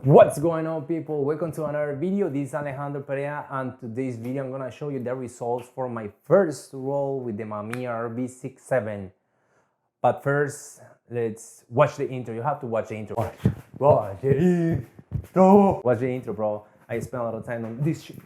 What's going on, people? Welcome to another video. This is Alejandro Perea, and today's video I'm gonna show you the results for my first roll with the Mamiya RB67. But first, let's watch the intro. You have to watch the intro. Watch the intro. Watch the intro, bro. I spent a lot of time on this shit.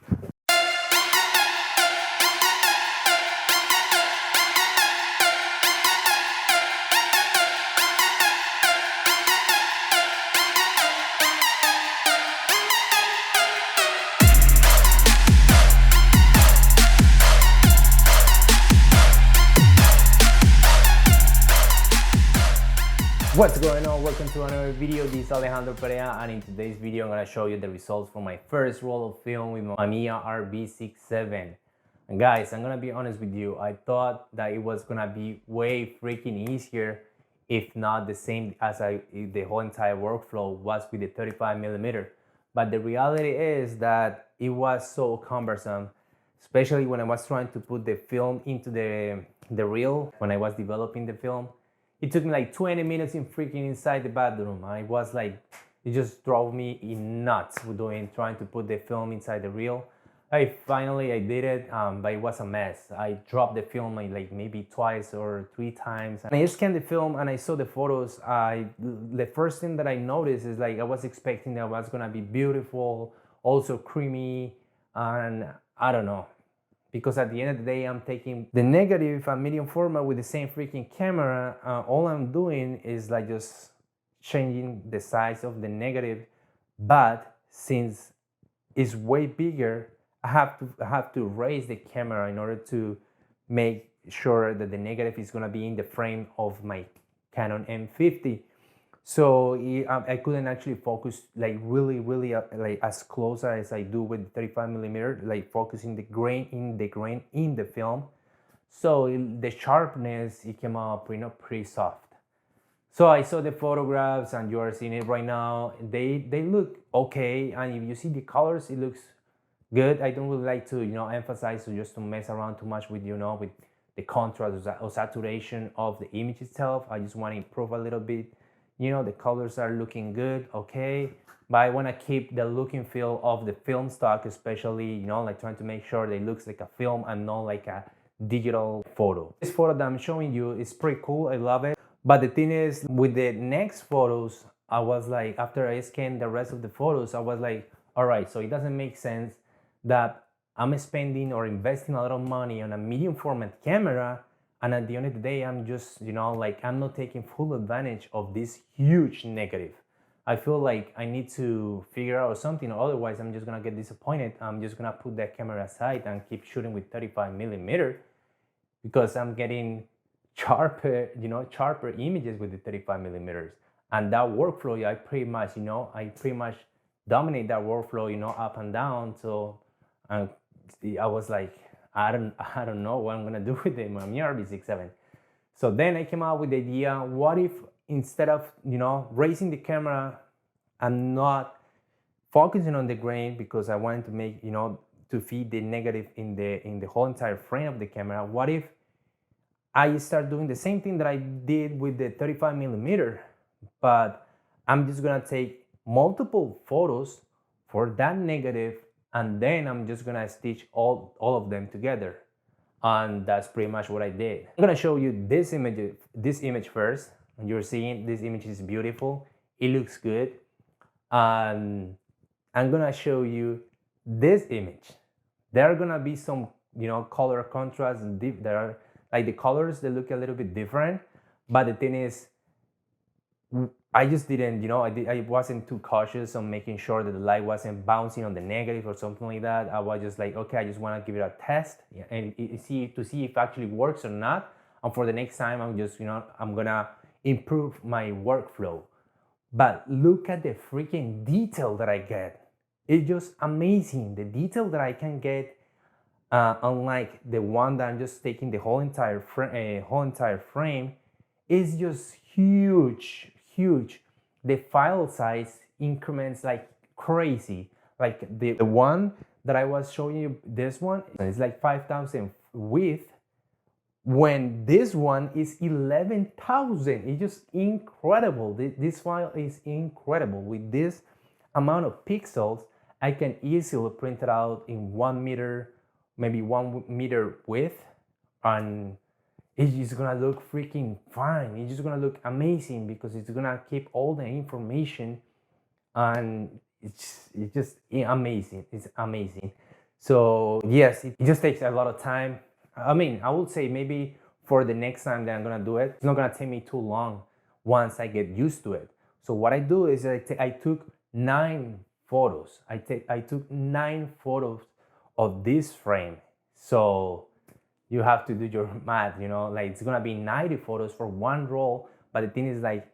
What's going on? Welcome to another video. This is Alejandro Perea, and in today's video I'm gonna show you the results for my first roll of film with Mamiya RB67. And guys, I'm gonna be honest with you, I thought that it was gonna be way freaking easier, if not the same as the whole entire workflow was with the 35mm. But the reality is that it was so cumbersome, especially when I was trying to put the film into the reel when I was developing the film. It took me like 20 minutes in freaking inside the bathroom. I was like, it just drove me nuts with trying to put the film inside the reel. Finally I did it, but it was a mess. I dropped the film like maybe twice or 3 times. And I scanned the film and I saw the photos. The first thing that I noticed is like I was expecting that it was gonna be beautiful, also creamy, and I don't know. Because at the end of the day, I'm taking the negative and medium format with the same freaking camera. All I'm doing is like just changing the size of the negative, but since it's way bigger, I have to raise the camera in order to make sure that the negative is gonna be in the frame of my Canon M50. So I couldn't actually focus like really like as close as I do with the 35mm, like focusing the grain in the film. So the sharpness, it came up pretty soft. So I saw the photographs and you are seeing it right now. They look okay, and if you see the colors, it looks good. I don't really like to emphasize just to mess around too much with with the contrast or saturation of the image itself. I just want to improve a little bit. The colors are looking good, okay, but I want to keep the look and feel of the film stock, especially like trying to make sure that it looks like a film and not like a digital photo. This photo that I'm showing you is pretty cool. I love it. But the thing is, with the next photos, I was like, after I scanned the rest of the photos, I was like, all right, so it doesn't make sense that I'm spending or investing a lot of money on a medium format camera, and at the end of the day, I'm just, like I'm not taking full advantage of this huge negative. I feel like I need to figure out something, or otherwise I'm just gonna get disappointed. I'm just gonna put that camera aside and keep shooting with 35mm, because I'm getting sharper, sharper images with the 35mm. And that workflow, I pretty much dominate that workflow, up and down. So I was like, I don't know what I'm gonna do with the Mamiya RB67. So then I came out with the idea, what if instead of raising the camera and not focusing on the grain, because I wanted to make to feed the negative in the whole entire frame of the camera, what if I start doing the same thing that I did with the 35mm, but I'm just gonna take multiple photos for that negative, and then I'm just gonna stitch all of them together. And that's pretty much what I did. I'm gonna show you this image first. And you're seeing this image is beautiful. It looks good. And I'm gonna show you this image. There are gonna be some color contrast, and there are like the colors, they look a little bit different. But the thing is, I just didn't, I wasn't too cautious on making sure that the light wasn't bouncing on the negative or something like that. I was just like, okay, I just want to give it a test and see if it actually works or not. And for the next time, I'm just, I'm gonna improve my workflow. But look at the freaking detail that I get. It's just amazing, the detail that I can get. Unlike the one that I'm just taking the whole entire frame, is just huge. The file size increments like crazy. Like the one that I was showing you, this one is like 5,000 width, when this one is 11,000. It's just incredible. This file is incredible. With this, amount of pixels, I can easily print it out in 1 meter, maybe 1 meter width, and it's just gonna look freaking fine. It's just gonna look amazing because it's gonna keep all the information, and it's just amazing. It's amazing. So yes, it just takes a lot of time. I mean, I would say maybe for the next time that I'm gonna do it, it's not gonna take me too long once I get used to it. So what I do is I took 9 photos. I took 9 photos of this frame. So you have to do your math, you know, like it's gonna be 90 photos for one roll. But the thing is, like,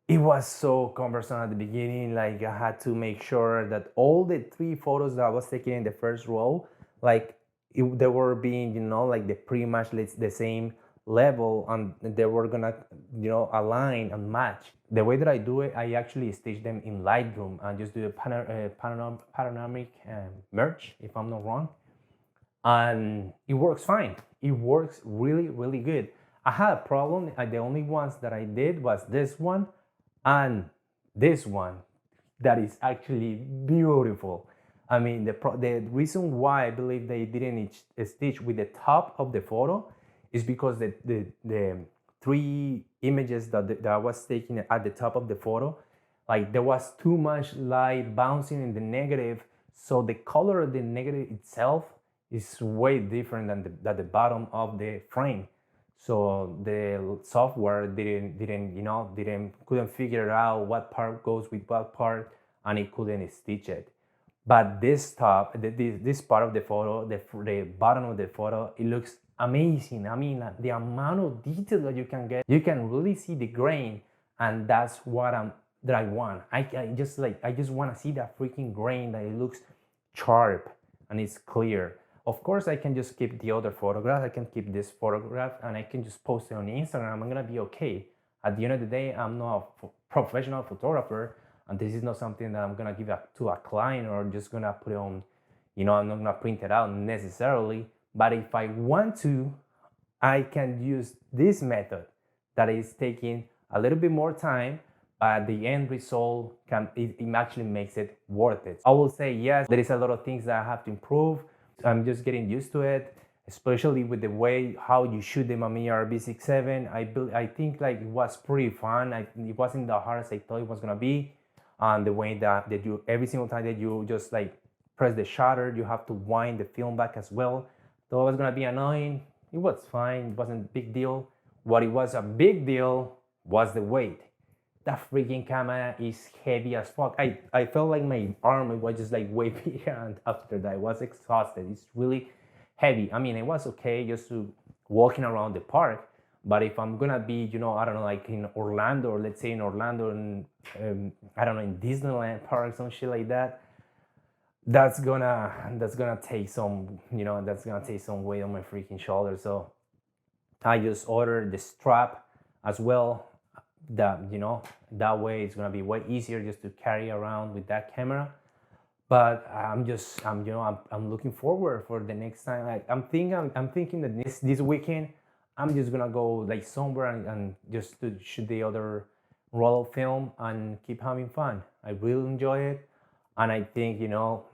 it was so cumbersome at the beginning. Like, I had to make sure that all the 3 photos that I was taking in the first roll, like they were being, you know, like the pretty much the same level, and they were gonna, you know, align and match. The way that I do it, I actually stage them in Lightroom and just do a panoramic merge, if I'm not wrong, and it works fine. It works really, really good. I had a problem. The only ones that I did was this one and this one. That is actually beautiful. I mean, the reason why I believe they didn't stitch with the top of the photo is because the 3 images that I was taking at the top of the photo, like there was too much light bouncing in the negative, so the color of the negative itself is way different than the bottom of the frame. So the software couldn't figure out what part goes with what part, and it couldn't stitch it. But this part of the photo, the bottom of the photo, it looks amazing. I mean, like, the amount of detail that you can get, you can really see the grain, and that's what I want. I just want to see that freaking grain, that it looks sharp and it's clear. Of course, I can just keep the other photograph. I can keep this photograph and I can just post it on Instagram. I'm gonna be okay. At the end of the day, I'm not a professional photographer, and this is not something that I'm gonna give to a client or just gonna put it on, you know, I'm not gonna print it out necessarily. But if I want to, I can use this method that is taking a little bit more time, but the end result it actually makes it worth it. I will say, yes, there is a lot of things that I have to improve. I'm just getting used to it, especially with the way how you shoot the Mamiya RB67. I think like it was pretty fun. It wasn't the hard as I thought it was gonna be. And the way that you, every single time that you just like press the shutter, you have to wind the film back as well. Though it was gonna be annoying, it was fine. It wasn't a big deal. What it was a big deal was the weight. That freaking camera is heavy as fuck. I felt like my arm was just like way bigger, and after that I was exhausted. It's really heavy. I mean, it was okay just to walking around the park, but if I'm gonna be, you know, I don't know, like in Orlando, or let's say in Orlando, and I don't know, in Disneyland park, some shit like that, that's gonna take some, you know, that's gonna take some weight on my freaking shoulder. So I just ordered the strap as well. That, you know, that way it's gonna be way easier just to carry around with that camera. But I'm looking forward for the next time. Like, I'm thinking that this weekend I'm just gonna go like somewhere and just to shoot the other roll of film and keep having fun. I really enjoy it, and I think, you know,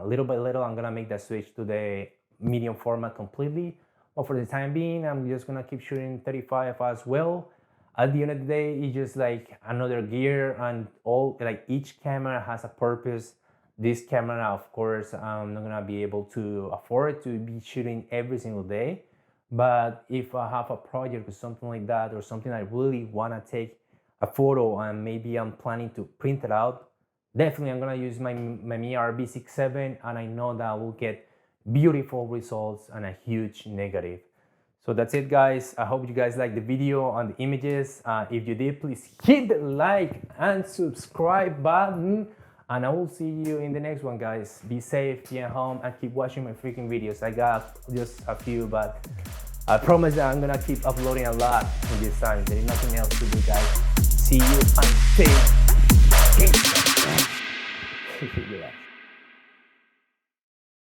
little by little I'm gonna make that switch to the medium format completely. But for the time being, I'm just gonna keep shooting 35 as well. At the end of the day, it's just like another gear, and all, like, each camera has a purpose. This camera, of course, I'm not gonna be able to afford to be shooting every single day. But if I have a project or something like that, or something I really wanna take a photo and maybe I'm planning to print it out, definitely I'm gonna use my Mamiya RB67, and I know that I will get beautiful results and a huge negative. So that's it, guys. I hope you guys liked the video on the images. If you did, please hit the like and subscribe button. And I will see you in the next one, guys. Be safe, be at home, and keep watching my freaking videos. I got just a few, but I promise that I'm gonna keep uploading a lot in this time. There is nothing else to do, guys. See you on tape.